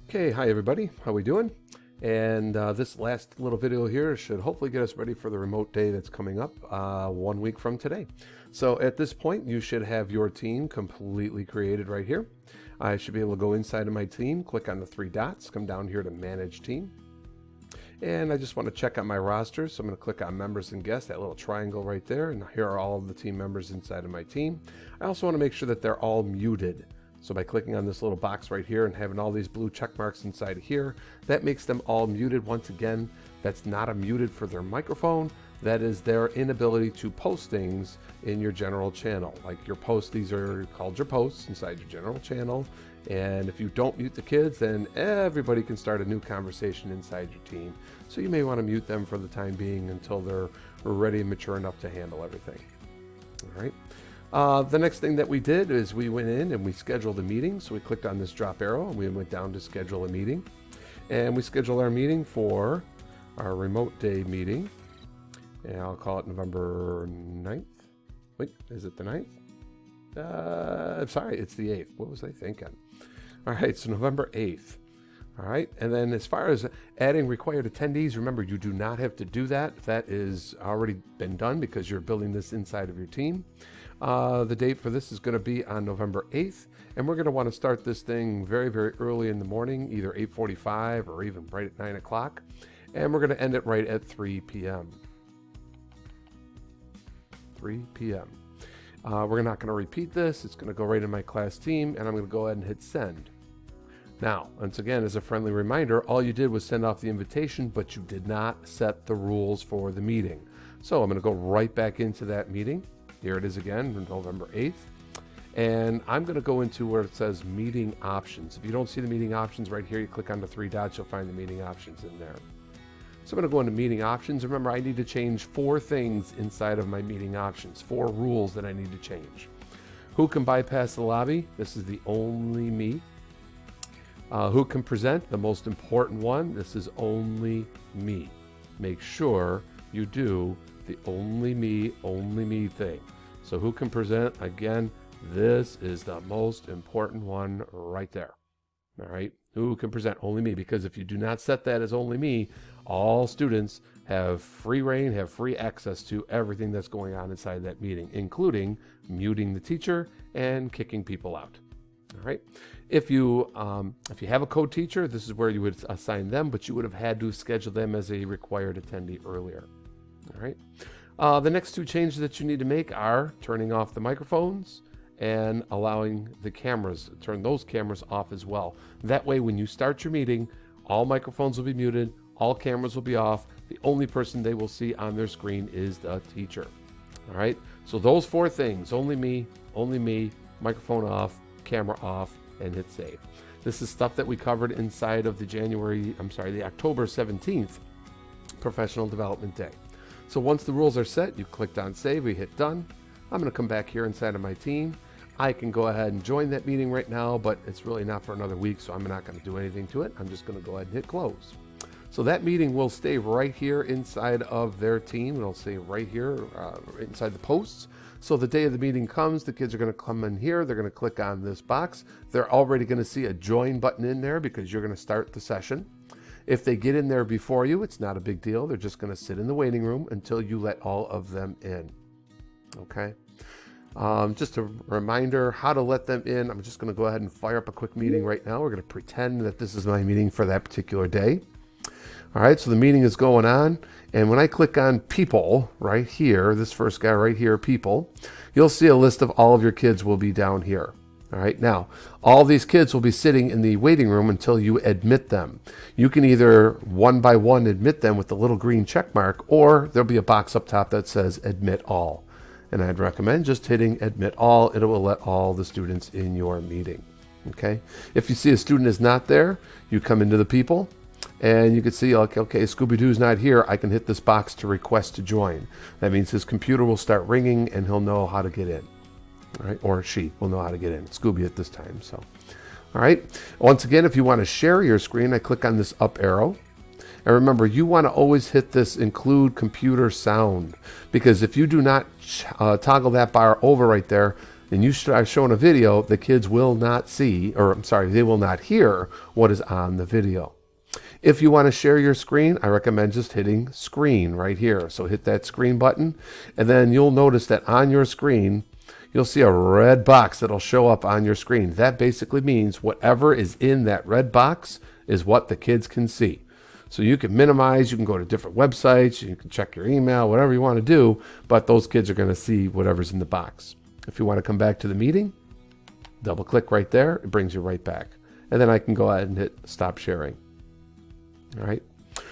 Okay, hi everybody. How we doing? And this last little video here should hopefully get us ready for the remote day that's coming up 1 week from today. So at this point, you should have your team completely created right here. I should be able to go inside of my team, click on the three dots, come down here to Manage Team. And I just want to check on my roster, so I'm going to click on Members and Guests, that little triangle right there, and here are all of the team members inside of my team. I also want to make sure that they're all muted. So by clicking on this little box right here and having all these blue check marks inside of here, that makes them all muted. Once again, that's not a muted for their microphone. That is their inability to post things in your general channel. Like your posts, these are called your posts inside your general channel. And if you don't mute the kids, then everybody can start a new conversation inside your team. So you may want to mute them for the time being until they're ready and mature enough to handle everything. All right. The next thing that we did is we went in and we scheduled a meeting. So we clicked on this drop arrow and we went down to schedule a meeting. And we scheduled our meeting for our remote day meeting. And I'll call it November 9th. Wait, is it the 9th? I'm sorry, it's the 8th. What was I thinking? All right, so November 8th. All right, and then as far as adding required attendees, remember you do not have to do that. That is already been done because you're building this inside of your team. The date for this is going to be on November 8th, and we're going to want to start this thing very, very early in the morning, either 8:45 or even right at 9 o'clock, and we're going to end it right at 3 p.m. 3 p.m. We're not going to repeat this. It's going to go right in my class team, and I'm going to go ahead and hit send. Now, once again, as a friendly reminder, all you did was send off the invitation, but you did not set the rules for the meeting. So I'm going to go right back into that meeting. Here it is again, November 8th. And I'm going to go into where it says meeting options. If you don't see the meeting options right here, you click on the three dots, you'll find the meeting options in there. So I'm going to go into meeting options. Remember, I need to change 4 things inside of my meeting options, 4 rules that I need to change. Who can bypass the lobby? This is the only me. Who can present? The most important one. This is only me. Make sure you do the only me thing. So who can present? Again, this is the most important one right there. All right. Who can present? Only me. Because if you do not set that as only me, all students have free reign, have free access to everything that's going on inside that meeting, including muting the teacher and kicking people out. All right. If you have a co-teacher, this is where you would assign them, but you would have had to schedule them as a required attendee earlier. All right. The next 2 changes that you need to make are turning off the microphones and allowing the cameras, turn those cameras off as well. That way, when you start your meeting, all microphones will be muted, all cameras will be off. The only person they will see on their screen is the teacher. All right. So those 4 things, only me, microphone off, camera off, and hit save. This is stuff that we covered inside of the October 17th Professional Development Day. So once the rules are set, you clicked on save, we hit done. I'm going to come back here inside of my team. I can go ahead and join that meeting right now, but it's really not for another week, so I'm not going to do anything to it. I'm just going to go ahead and hit close. So that meeting will stay right here inside of their team. It'll stay right here inside the posts. So the day of the meeting comes, the kids are going to come in here. They're going to click on this box. They're already going to see a join button in there because you're going to start the session. If they get in there before you, it's not a big deal. They're just going to sit in the waiting room until you let all of them in. Okay. Just a reminder how to let them in. I'm just going to go ahead and fire up a quick meeting right now. We're going to pretend that this is my meeting for that particular day. All right, so the meeting is going on, and when I click on people right here, this first guy right here, people, you'll see a list of all of your kids will be down here. All right, now, all these kids will be sitting in the waiting room until you admit them. You can either one by one admit them with the little green check mark, or there'll be a box up top that says admit all. And I'd recommend just hitting admit all. It will let all the students in your meeting. Okay, if you see a student is not there, you come into the people, and you can see, like, okay, Scooby-Doo's not here. I can hit this box to request to join. That means his computer will start ringing and he'll know how to get in. All right, or she will know how to get in. It's Scooby at this time. So, all right. Once again, if you want to share your screen, I click on this up arrow. And remember, you want to always hit this include computer sound, because if you do not toggle that bar over right there, and you start showing a video, the kids will not see, or I'm sorry, they will not hear what is on the video. If you want to share your screen, I recommend just hitting screen right here. So hit that screen button, and then you'll notice that on your screen, you'll see a red box that'll show up on your screen. That basically means whatever is in that red box is what the kids can see. So you can minimize, you can go to different websites, you can check your email, whatever you want to do, but those kids are going to see whatever's in the box. If you want to come back to the meeting, double click right there, it brings you right back. And then I can go ahead and hit stop sharing. All right.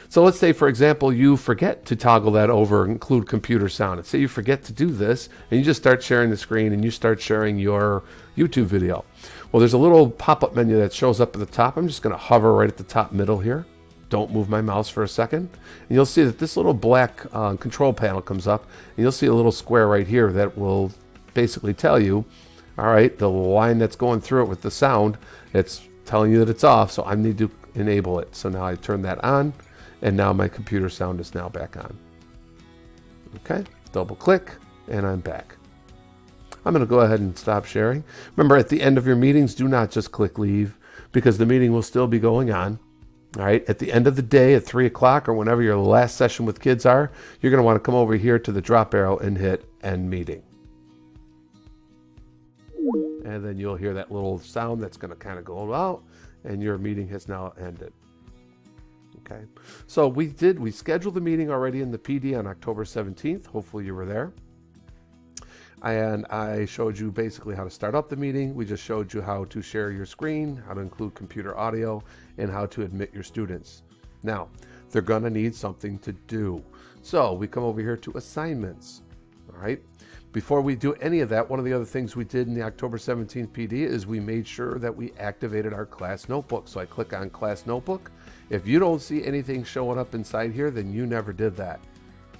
So let's say, for example, you forget to toggle that over, include computer sound. And say you forget to do this, and you just start sharing the screen, and you start sharing your YouTube video. Well, there's a little pop-up menu that shows up at the top. I'm just going to hover right at the top middle here. Don't move my mouse for a second. And you'll see that this little black control panel comes up, and you'll see a little square right here that will basically tell you, all right, the line that's going through it with the sound, it's telling you that it's off, so I need to enable it. So now I turn that on, and now my computer sound is now back on. Okay, double click, and I'm back. I'm going to go ahead and stop sharing. Remember, at the end of your meetings, do not just click leave, because the meeting will still be going on. All right, at the end of the day at 3 o'clock or whenever your last session with kids are, you're going to want to come over here to the drop arrow and hit end meeting. And then you'll hear that little sound that's going to kind of go out, and your meeting has now ended. Okay, so we scheduled the meeting already in the PD on October 17th. Hopefully you were there. And I showed you basically how to start up the meeting. We just showed you how to share your screen, how to include computer audio, and how to admit your students. Now, they're gonna need something to do. So we come over here to assignments, all right? Before we do any of that, one of the other things we did in the October 17th PD is we made sure that we activated our class notebook. So I click on class notebook. If you don't see anything showing up inside here, then you never did that.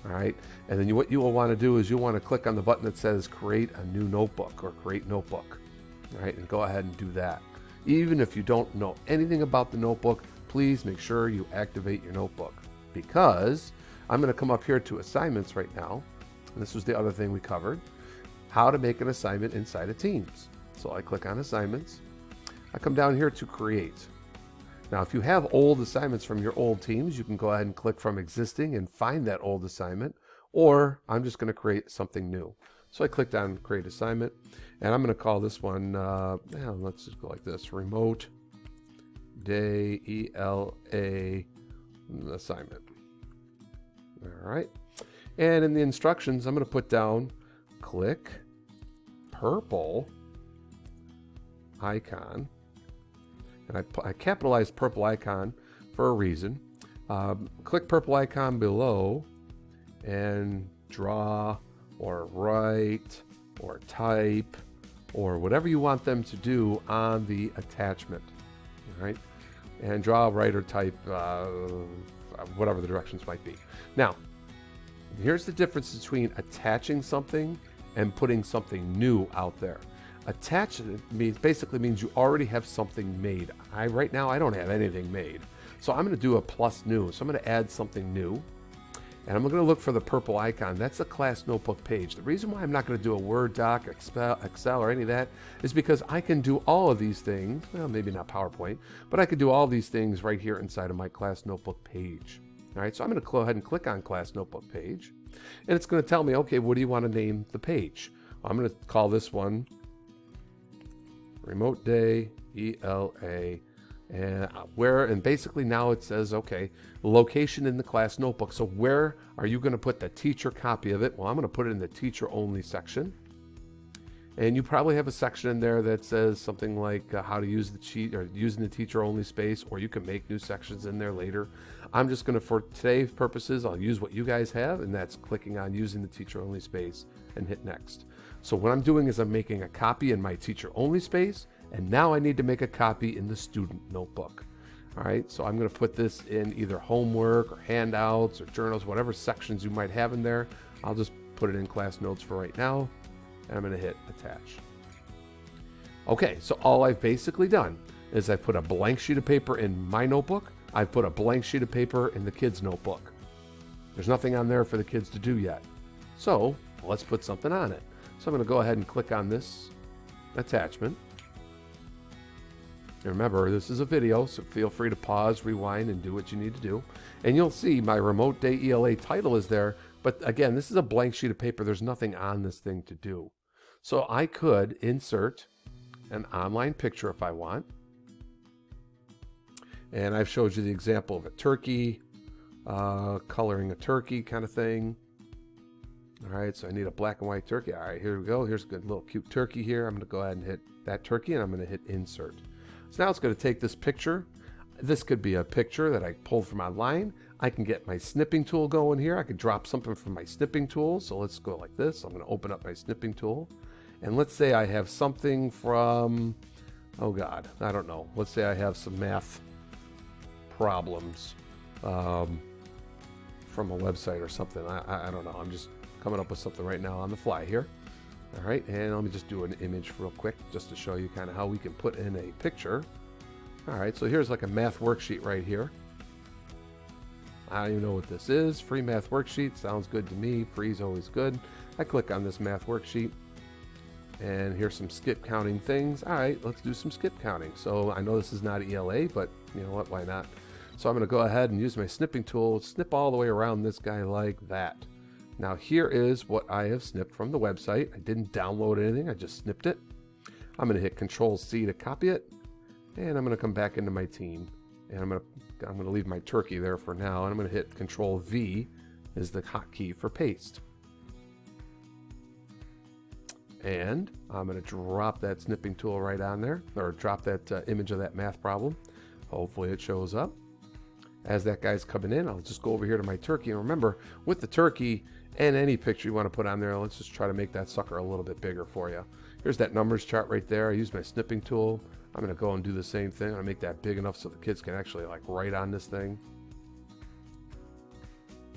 All right, and then what you will want to do is you want to click on the button that says create a new notebook or create notebook. All right, and go ahead and do that. Even if you don't know anything about the notebook, please make sure you activate your notebook, because I'm going to come up here to assignments right now. And this was the other thing we covered, how to make an assignment inside of Teams. So I click on assignments. I come down here to create. Now, if you have old assignments from your old teams, you can go ahead and click from existing and find that old assignment, or I'm just going to create something new. So I clicked on create assignment, and I'm going to call this one, let's just go like this, remote day ELA assignment. All right. And in the instructions, I'm going to put down click purple icon. And I capitalized purple icon for a reason. Click purple icon below and draw or write or type or whatever you want them to do on the attachment. All right, and draw, write, or type, whatever the directions might be. Now, here's the difference between attaching something and putting something new out there. Attach basically means you already have something made. Right now I don't have anything made. So I'm going to do a plus new. So I'm going to add something new. And I'm going to look for the purple icon. That's the class notebook page. The reason why I'm not going to do a Word doc, Excel, or any of that is because I can do all of these things. Well, maybe not PowerPoint, but I can do all these things right here inside of my class notebook page. All right, so I'm going to go ahead and click on class notebook page. And it's going to tell me, okay, what do you want to name the page? I'm going to call this one Remote Day ELA, and basically now it says, okay, location in the class notebook. So where are you going to put the teacher copy of it? Well, I'm going to put it in the teacher only section. And you probably have a section in there that says something like how to use the cheat or using the teacher only space, or you can make new sections in there later. I'm just going to, for today's purposes, I'll use what you guys have, and that's clicking on using the teacher only space and hit next. So what I'm doing is I'm making a copy in my teacher only space, and now I need to make a copy in the student notebook. All right, so I'm going to put this in either homework or handouts or journals, whatever sections you might have in there. I'll just put it in class notes for right now, and I'm going to hit attach. Okay, so all I've basically done is I put a blank sheet of paper in my notebook. I've put a blank sheet of paper in the kids' notebook. There's nothing on there for the kids to do yet. So let's put something on it. So I'm going to go ahead and click on this attachment. And remember, this is a video, so feel free to pause, rewind, and do what you need to do. And you'll see my Remote Day ELA title is there. But again, this is a blank sheet of paper. There's nothing on this thing to do. So I could insert an online picture if I want. And I've showed you the example of a turkey, coloring a turkey kind of thing. All right, so I need a black and white turkey. All right, here we go. Here's a good little cute turkey here. I'm going to go ahead and hit that turkey, and I'm going to hit insert. So now it's going to take this picture. This could be a picture that I pulled from online. I can get my snipping tool going here. I could drop something from my snipping tool. So let's go like this. I'm going to open up my snipping tool. And let's say I have something from, oh God, I don't know. Let's say I have some math problems from a website or something. I don't know. I'm just coming up with something right now on the fly here. All right, and let me just do an image real quick just to show you kind of how we can put in a picture. All right, so here's like a math worksheet right here. I don't even know what this is. Free math worksheet, sounds good to me. Free is always good. I click on this math worksheet, and here's some skip counting things. All right, let's do some skip counting. So I know this is not ELA, but you know what, why not? So I'm gonna go ahead and use my snipping tool, snip all the way around this guy like that. Now here is what I have snipped from the website. I didn't download anything, I just snipped it. I'm gonna hit Control-C to copy it, and I'm gonna come back into my team, and I'm gonna leave my turkey there for now, and I'm gonna hit Control-V is the hotkey for paste. And I'm gonna drop that snipping tool right on there, or drop that image of that math problem. Hopefully it shows up. As that guy's coming in, I'll just go over here to my turkey, and remember, with the turkey, and any picture you want to put on there, let's just try to make that sucker a little bit bigger for you. Here's that numbers chart right there. I use my snipping tool. I'm going to go and do the same thing. I'm going to make that big enough so the kids can actually like write on this thing.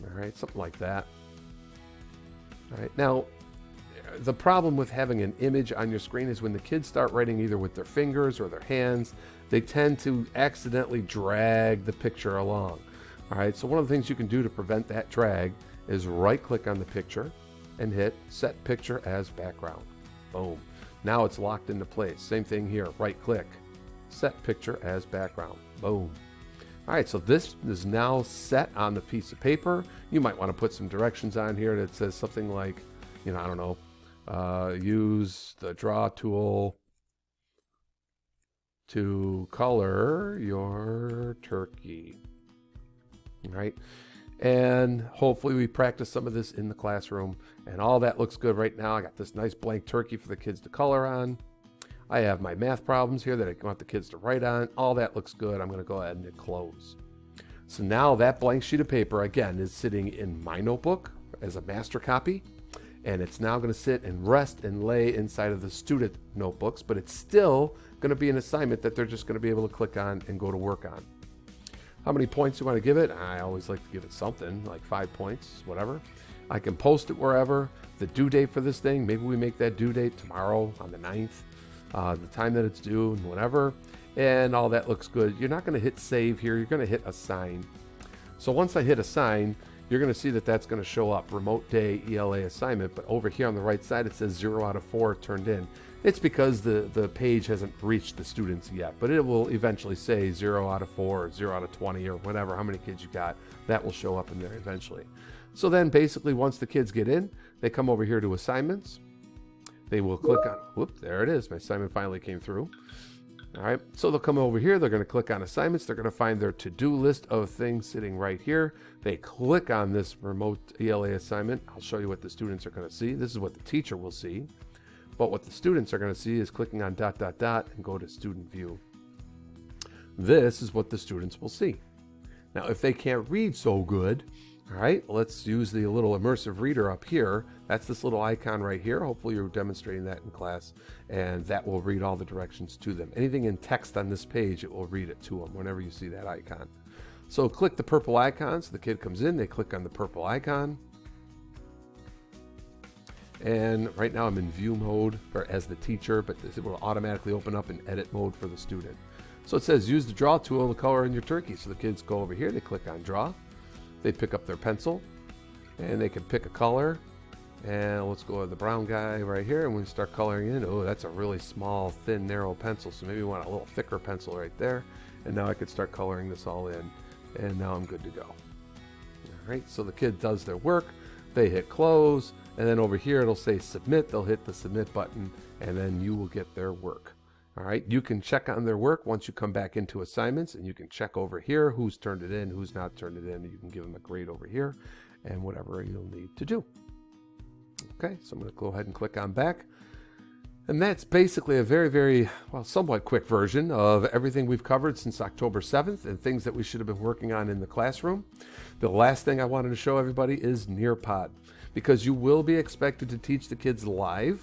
All right, something like that. All right, now the problem with having an image on your screen is when the kids start writing either with their fingers or their hands, they tend to accidentally drag the picture along. All right, so one of the things you can do to prevent that drag is right click on the picture and hit set picture as background. Boom. Now it's locked into place. Same thing here, right click, set picture as background. Boom. All right, so this is now set on the piece of paper. You might want to put some directions on here that says something like, you know, I don't know, use the draw tool to color your turkey. All right. And hopefully we practice some of this in the classroom, and all that looks good right now. I got this nice blank turkey for the kids to color on. I have my math problems here that I want the kids to write on. All that looks good. I'm going to go ahead and hit close. So now that blank sheet of paper again is sitting in my notebook as a master copy, and it's now going to sit and rest and lay inside of the student notebooks, but it's still going to be an assignment that they're just going to be able to click on and go to work on. How many points you want to give it? I always like to give it something, like 5 points, whatever. I can post it wherever. The due date for this thing, maybe we make that due date tomorrow on the 9th, the time that it's due and whatever, and all that looks good. You're not going to hit save here. You're going to hit assign. So once I hit assign, you're going to see that that's going to show up, Remote Day ELA assignment, but over here on the right side it says 0 out of 4 turned in. It's because the page hasn't reached the students yet, but it will eventually say 0 out of 4 or 0 out of 20 or whatever, how many kids you got. That will show up in there eventually. So then basically once the kids get in, they come over here to assignments. They will click on, whoop, there it is. My assignment finally came through. All right, so they'll come over here. They're going to click on assignments. They're going to find their to-do list of things sitting right here. They click on this Remote ELA assignment. I'll show you what the students are going to see. This is what the teacher will see. But what the students are going to see is clicking on ... and go to student view. This is what the students will see. Now, if they can't read so good, all right, let's use the little immersive reader up here. That's this little icon right here. Hopefully you're demonstrating that in class, and that will read all the directions to them. Anything in text on this page, it will read it to them whenever you see that icon. So click the purple icon. So the kid comes in, they click on the purple icon. And right now I'm in view mode as the teacher, but this will automatically open up in edit mode for the student. So it says use the draw tool to color in your turkey. So the kids go over here, they click on draw, they pick up their pencil, and they can pick a color, And let's go with the brown guy right here, and we start coloring in. Oh, that's a really small, thin, narrow pencil, so maybe we want a little thicker pencil right there. And now I could start coloring this all in, and now I'm good to go. All right, so the kid does their work, they hit close, and then over here it'll say submit. They'll hit the submit button, and then you will get their work. All right, you can check on their work once you come back into assignments, and you can check over here who's turned it in, who's not turned it in. You can give them a grade over here, and whatever you'll need to do. Okay, so I'm going to go ahead and click on back. And that's basically a very, well, somewhat quick version of everything we've covered since October 7th and things that we should have been working on in the classroom. The last thing I wanted to show everybody is Nearpod, because you will be expected to teach the kids live,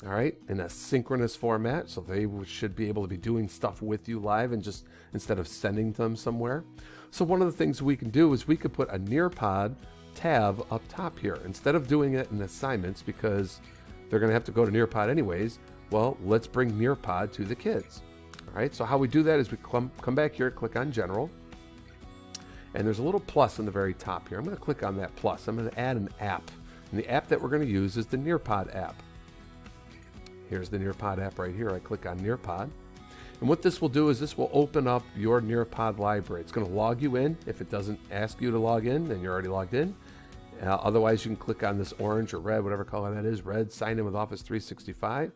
all right, in a synchronous format. So they should be able to be doing stuff with you live and just instead of sending them somewhere. So one of the things we can do is we could put a Nearpod tab up top here instead of doing it in assignments, because they're going to have to go to Nearpod anyways. Well, let's bring Nearpod to the kids. All right, so how we do that is we come back here, click on General, and there's a little plus on the very top here. I'm going to click on that plus. I'm going to add an app, and the app that we're going to use is the Nearpod app. Here's the Nearpod app right here. I click on Nearpod, and what this will do is this will open up your Nearpod library. It's going to log you in. If it doesn't ask you to log in, then you're already logged in. Otherwise, you can click on this orange or red, whatever color that is, red, sign in with Office 365.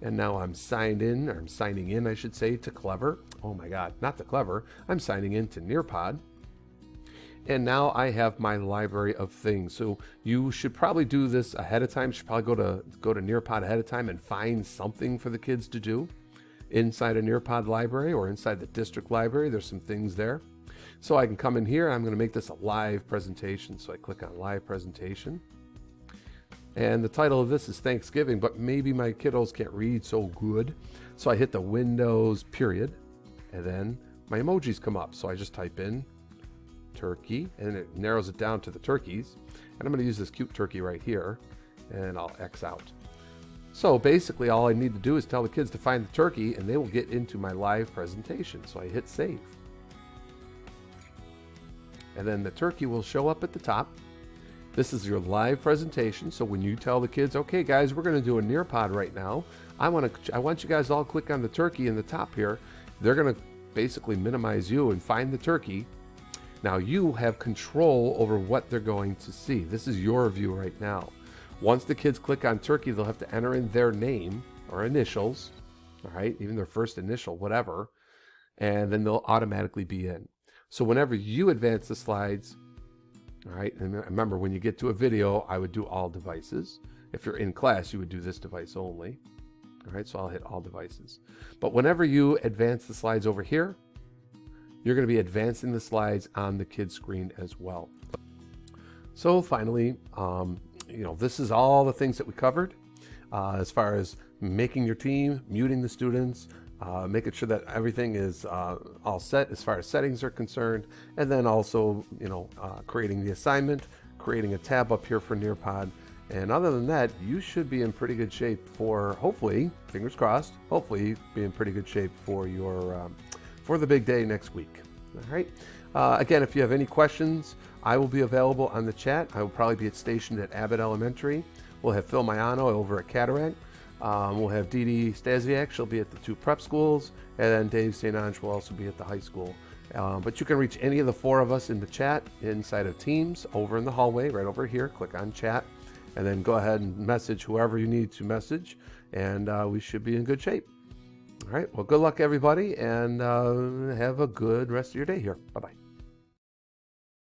And now I'm signed in, or I'm signing in, I should say, to Clever. Oh my God, not to Clever. I'm signing in to Nearpod. And now I have my library of things. So you should probably do this ahead of time. You should probably go to Nearpod ahead of time and find something for the kids to do inside a Nearpod library or inside the district library. There's some things there. So I can come in here, I'm going to make this a live presentation. So I click on live presentation. And the title of this is Thanksgiving, but maybe my kiddos can't read so good. So I hit the Windows period, and then my emojis come up. So I just type in turkey, and it narrows it down to the turkeys. And I'm going to use this cute turkey right here, and I'll X out. So basically all I need to do is tell the kids to find the turkey, and they will get into my live presentation. So I hit save. And then the turkey will show up at the top. This is your live presentation. So when you tell the kids, okay guys, we're going to do a Nearpod right now, I want you guys all click on the turkey in the top here. They're going to basically minimize you and find the turkey. Now you have control over what they're going to see. This is your view right now. Once the kids click on turkey, they'll have to enter in their name or initials, all right, even their first initial, whatever, and then they'll automatically be in. So whenever you advance the slides, all right, and remember when you get to a video, I would do all devices. If you're in class, you would do this device only. All right, so I'll hit all devices. But whenever you advance the slides over here, you're going to be advancing the slides on the kid's screen as well. So finally, this is all the things that we covered as far as making your team, muting the students, making sure that everything is all set as far as settings are concerned, and then also, creating the assignment, creating a tab up here for Nearpod. And other than that, you should be in pretty good shape for, hopefully, fingers crossed, hopefully be in pretty good shape for your for the big day next week. All right. Again, if you have any questions, I will be available on the chat. I will probably be stationed at Abbott Elementary. We'll have Phil Maiano over at Cataract. We'll have Dee Dee Stasiak. She'll be at the 2 prep schools. And then Dave St. Ange will also be at the high school. But you can reach any of the 4 of us in the chat inside of Teams over in the hallway, right over here. Click on chat and then go ahead and message whoever you need to message. And we should be in good shape. All right. Well, good luck, everybody, and have a good rest of your day here. Bye-bye.